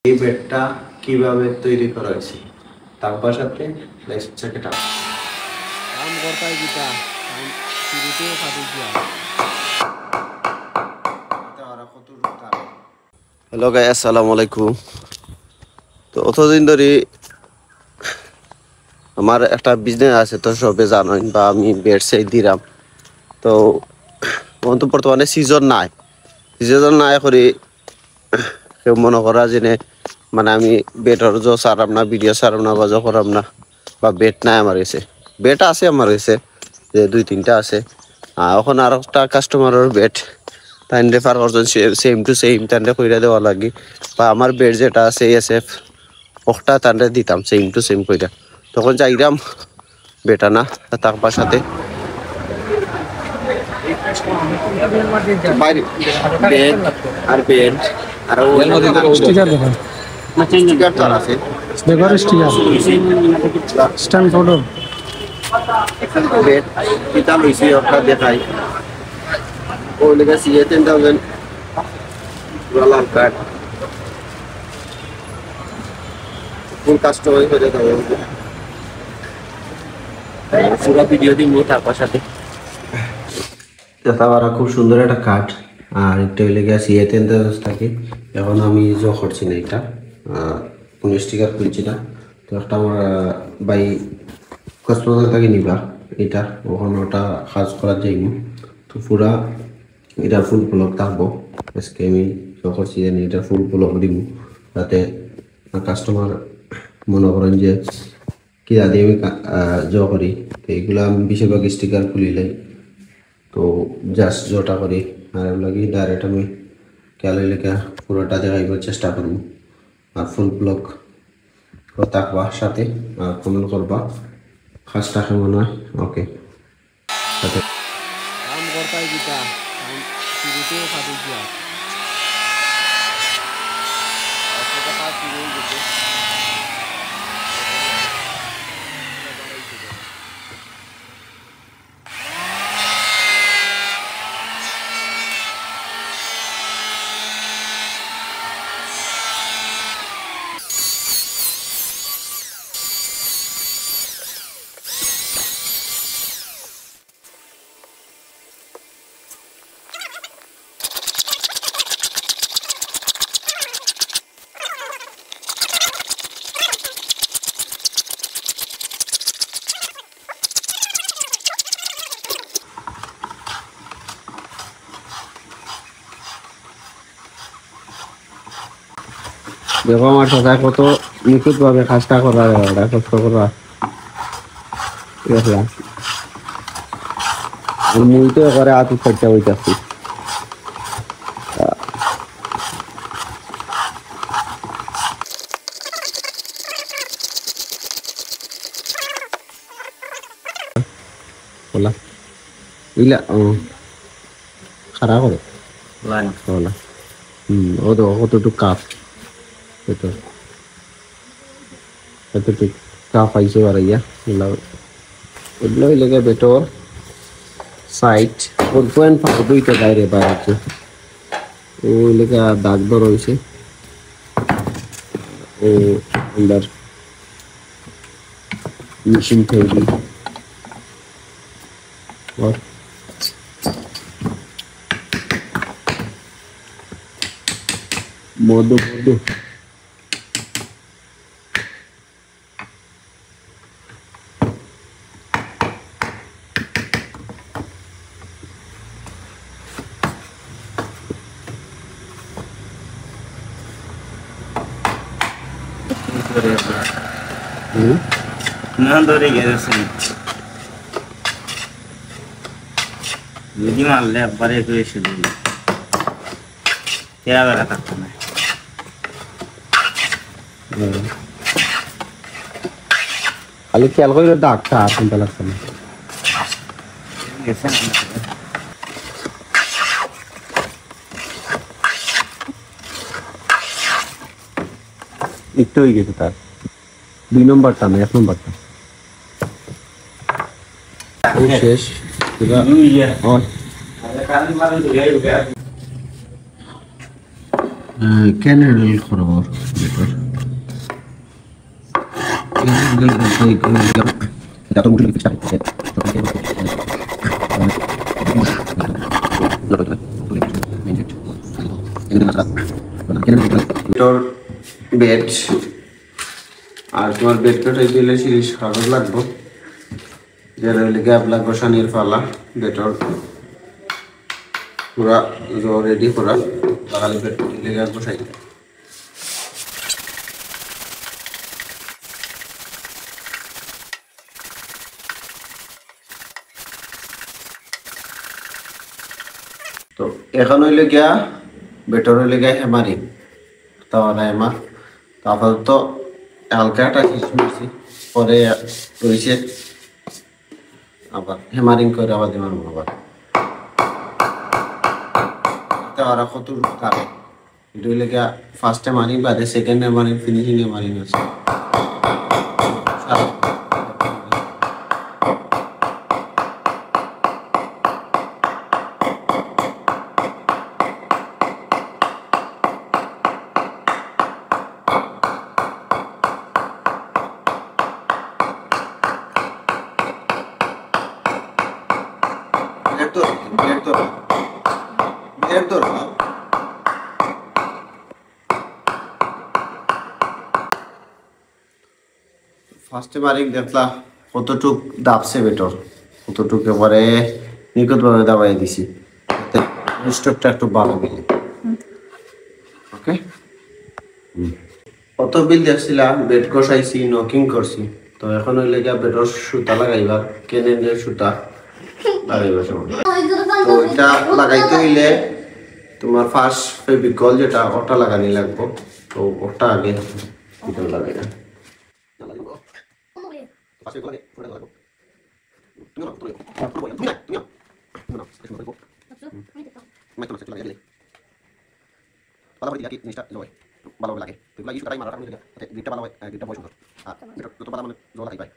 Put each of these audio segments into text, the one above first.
এই বেডটা কিভাবে তৈরি করা হয়েছে তার সাথে চেক আউট काम करता है गीता शुरू से खाते किया হ্যালো গাই আসসালামু আলাইকুম। তো অতদিন ধরে আমার একটা বিজনেস আছে, তো সবে জানেন বা আমি বেড সাইড দিলাম। তো বর্তমানে সিজন নাই করে কেউ মনে করা জেনে মানে আমি বেডর জো সারাম না, ভিডিও সারাম না, বাজো করাম না, বা বেড নাই আমার কাছে। বেড আছে আমার কাছে, যে 2-3টা আছে। এখন আর একটা কাস্টমারের বেড তাই রেফার করছেন সেম টু সেম তান্ডে কইরা দেওয়া লাগে, বা আমার বেড যেটা আছে এসএফ ওটা তান্ডে দিতাম সেম টু সেম কইরা। তখন চাইলাম বেটা না তার সাথে বেড আর বেড আর स्टिकर देखो স্টিকার তার আছে देखो स्टिकर स्टैंड फोटो বেড কিতা লইছি ওটা দেখাই। ও লেগে সিএ 10,000 লাল কার্ড ফুল কাস্টমাইজ করে দেবো। পুরো ভিডিও দিন তার সাথে তারা খুব সুন্দর একটা কাঠ। আর একটা হইলে গিয়ে সিএ 10,000 থাকে। এখন আমি জো করছি না, এটা কোনো স্টিকার খুলছি না। তো একটা আমার বাই কাস্টমার থেকে নিবা এটা, ওখানে ওটা কাজ করার যাইব। তো পুরা এটা ফুল ব্লক থাকবো। আজকে আমি জো করছি যে এটা ফুল ব্লক দিব, যাতে কাস্টমার মনে করেন যে কি দাদি আমি জো করি। তো এইগুলো আমি বেশিরভাগ স্টিকার খুলিলাই, তো জাস্ট জোটা করি। আর লাগি ডাইরেক্ট আমি ক্যালে লেখা পুরোটা দেখাইবার চেষ্টা করব। আর ফুল ব্লক থাকবা সাথে, আর কমেন্ট করবা কাজটা কেমন হয়। ওকে সাথে काम करता है गीता शुरू से खाते किया দেখো আমার সাথে কত নিখুঁতভাবে কাজটা করা যায়, ওটা কষ্ট করা দেখলাম। আর মুই তো করে আতু খরচা হইতাছি। বলা ইলা খারাপ করে বলা ও তো কতটুকু কাপ এতটুকু কাপ আইসে বাড়াইয়া এগুলো লেগে বেটর সাইড 4.5 দুইটা বাইরে বাইরে ওই লেগে দাগ ধর হয়েছে। ও আন্ডার মেশিন তৈরি মধু না ধরে গেছে যদি মারলে একবারে এসে দিল তেরা বেড়া থাকতো না। খালি খেয়াল করে দাগটা আর চিন্তা লাগছে না। একটু হয়ে গেছে তার 2 নম্বরটা না 1 নম্বরটা শেষ। কেন হ্যান্ডেল করবো বেটার তোর বেড আর তোমার বেড পেটে দিলে সিরিজ কাগজ লাগবো যেটা হইলে গ্যাপ লাগবো সানির ফালা বেটর পুরা রেডি করা লাগালে বেড দিলে গ্যাপ বসাই তো এখন হইলে গিয়া বেটর হইলে গিয়া হেমারি তাওয়ালা হেমার আপাতত হালকা একটা কিশমিশি পরে রয়েছে আবার হেমারিং করে আবার দিমার আবার তাওয়ারা কত থাকে এটা হইলে গিয়া ফার্স্টে মারিং বাদে সেকেন্ডে মারিং ফিনিশিংয়ে মারিং আছে ফার্স্টে মারিং দেখলা কতটুক দাবছে বেটর কতটুক এবারে নিখুঁতভাবে দাবাই দিছি স্টোকটা একটু ভালো মিলে ওকে কত বিল দেখছিলাম বেড কষাইছি নকিং করছি তো এখন হইলে গিয়া বেডর সুতা লাগাইবার কেনেনের সুতা লাগাইবার সময় তো এটা লাগাইতে হইলে তোমার ফার্স্ট ফেভিকল যেটা ওটা লাগানি লাগবো তো ওটা আগে এটা লাগাই না ভালো লাগে তুই ইস্যু কাটাই মারা গিটটা ভালো হয় গিটটা বয় সুন্দর আর যত ভালো মানে জল লাগাই পাই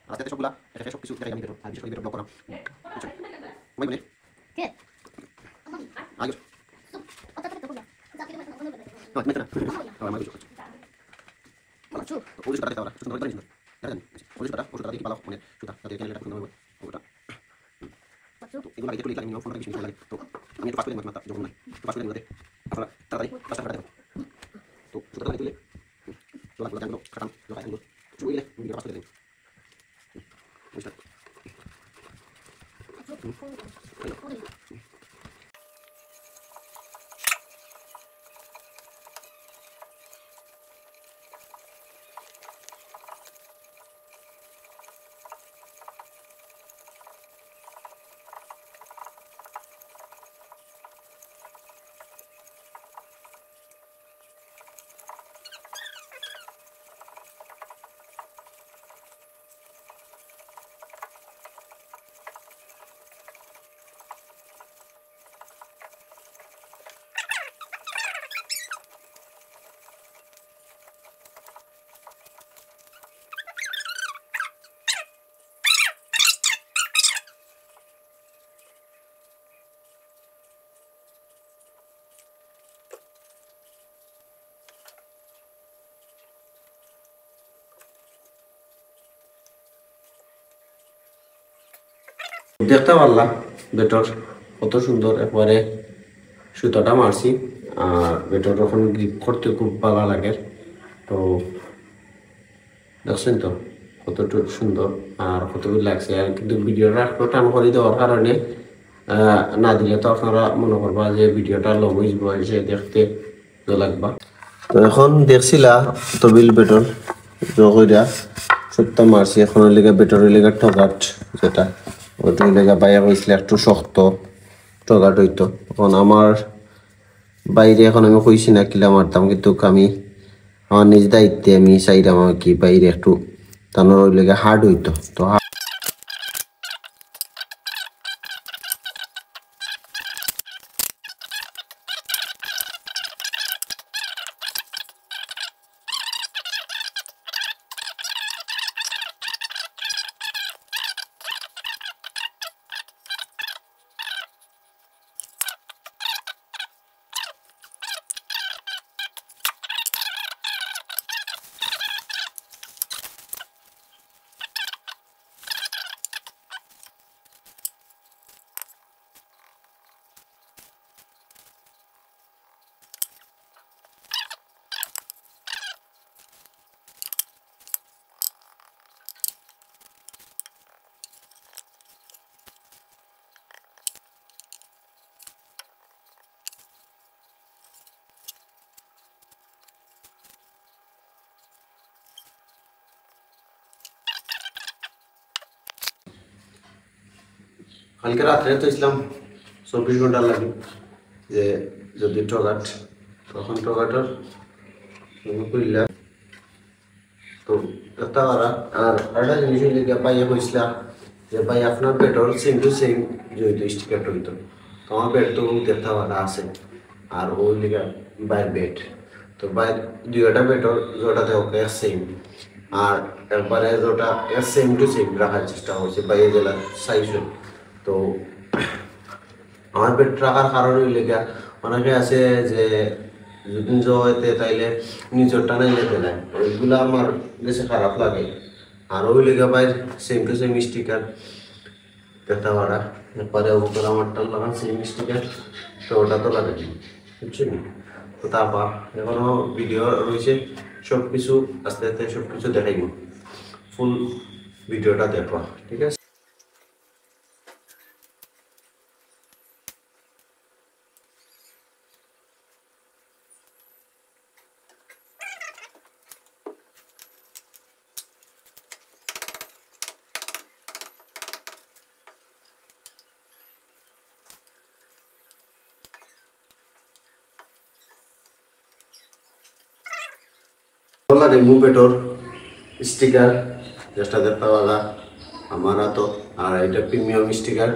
আর তাতে সবগুলা এটা সব কিছু দেখাই আমি বেরো আর বিশেষ করে বেরো ব্লক করা মই বলে কে আগে পুলিশ কাটা দেওয়া সুন্দর করে সুন্দর জানেন পুলিশ কাটা ওষুধ দেখি ভালো মানে সুতা তাতে কেন এটা সুন্দর হবে ওটা তো এগুলো আগে একটু লিখলাম মিনিমাম 15 20 মিনিট লাগে তো আমি একটু পাস করে দিই মাত্র যখন নাই তো পাস করে দিই আপনারা তাড়াতাড়ি পাসটা করে দেব তো সুতা লাগিয়ে দিলে জোলা জোলা জানলো কাটাম জোলা জানলো চুইলে ভিডিও পাস করে দেব দেখতে পারলাম বেটর কত সুন্দর একবারে সুতোটা মারছি আর বেটর তখন গ্রিপ করতে খুব ভালো লাগে তো দেখছেন তো কতটুকু সুন্দর আর কতটুকু লাগছে আর কিন্তু ভিডিওটা একটু টান করে দেওয়ার কারণে না দিলে তো আপনারা মনে করবা যে ভিডিওটা লং হয়েছে দেখতে লাগবা তো এখন দেখছিলা তবিল বেটর জগইরা সত্য মারছি এখন লেগে বেটরের লেগে ঠগাট যেটা ওইটার লেগে বাইরে হয়েছিল একটু শক্ত ঠগাট হইতো এখন আমার বাইরে এখন আমি কইছি না কিলা মারতাম কিন্তু আমি আমার নিজ দায়িত্বে আমি চাইলাম কি বাইরে একটু তানোর ওই লেগে হার্ড হইতো তো কালকে রাত্রে তো ইসলাম 24 ঘন্টা লাগে যে যদি টগাট তখন টগাটার কইলা তো একটা আর একটা জিনিস লিখে পাইয়া কইছিলাম যে ভাই আপনার পেট্রোল সেম টু সেম যেহেতু স্টিকার হইতো তো আমার পেট তো দেখতে পারা আছে আর ওই লিখে বাইর বেড তো বাইর দুইটা পেট্রোল যেটাতে ওকে সেম আর একবারে যেটা সেম টু সেম রাখার চেষ্টা করছে বাইরে জেলার সাইজ তো আমার পেট রাখার কারণ হইলে অনেকে আছে যে যদি জয়তে তাইলে নিজরটা নাইলে পেলায় ওইগুলো আমার বেশি খারাপ লাগে আর ওই লেগে বাইর সেম টু সেম স্টিকার পেতা ভাড়া একবারে ওপর আমারটা লাগান সেম স্টিকার তো ওটা তো লাগে বুঝছেন তো তারপর এখনো ভিডিও রয়েছে সব কিছু আস্তে আস্তে সব কিছু দেখাইব ফুল ভিডিওটা দেখো ঠিক আছে লাগে মুভেটর স্টিকার যেটা দেখতে পাওয়া हमारा तो আর এটা প্রিমিয়াম স্টিকার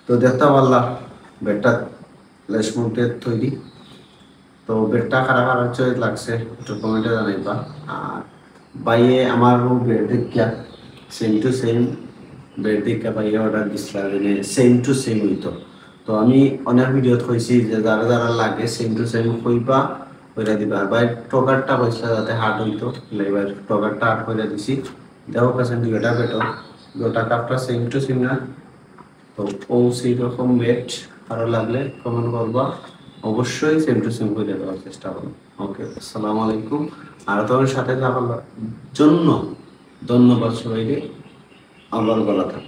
তো দেখতে পারলাম বেডটা লেস মাউন্টের তৈরি তো বেডটা খারাপ খারাপ চয়েস লাগছে একটু কমেন্টে জানাইবা আর বাইয়ে আমার বেড দেখা সেম টু সেম বেড দেখা বাইয়ে অর্ডার দিছিলাম মানে সেম টু সেম হইতো তো আমি অনেক ভিডিওত কইছি যে যারা যারা লাগে সেম টু সেম কইবা কইরা দিবা আর বাই টকারটা কইছে যাতে হার্ড হইতো এবার টকারটা হার্ড কইরা দিছি দেখো কাছে দুইটা বেটো দুটা কাপটা সেম টু সেম না তো ও সেই রকম বেড আরো লাগলে কমেন্ট করবা অবশ্যই সেম টু সেম করে দেওয়ার চেষ্টা করো ওকে আসসালামু আলাইকুম আর তোমার সাথে থাকার জন্য ধন্যবাদ সবাইকে আবার বলা থাকে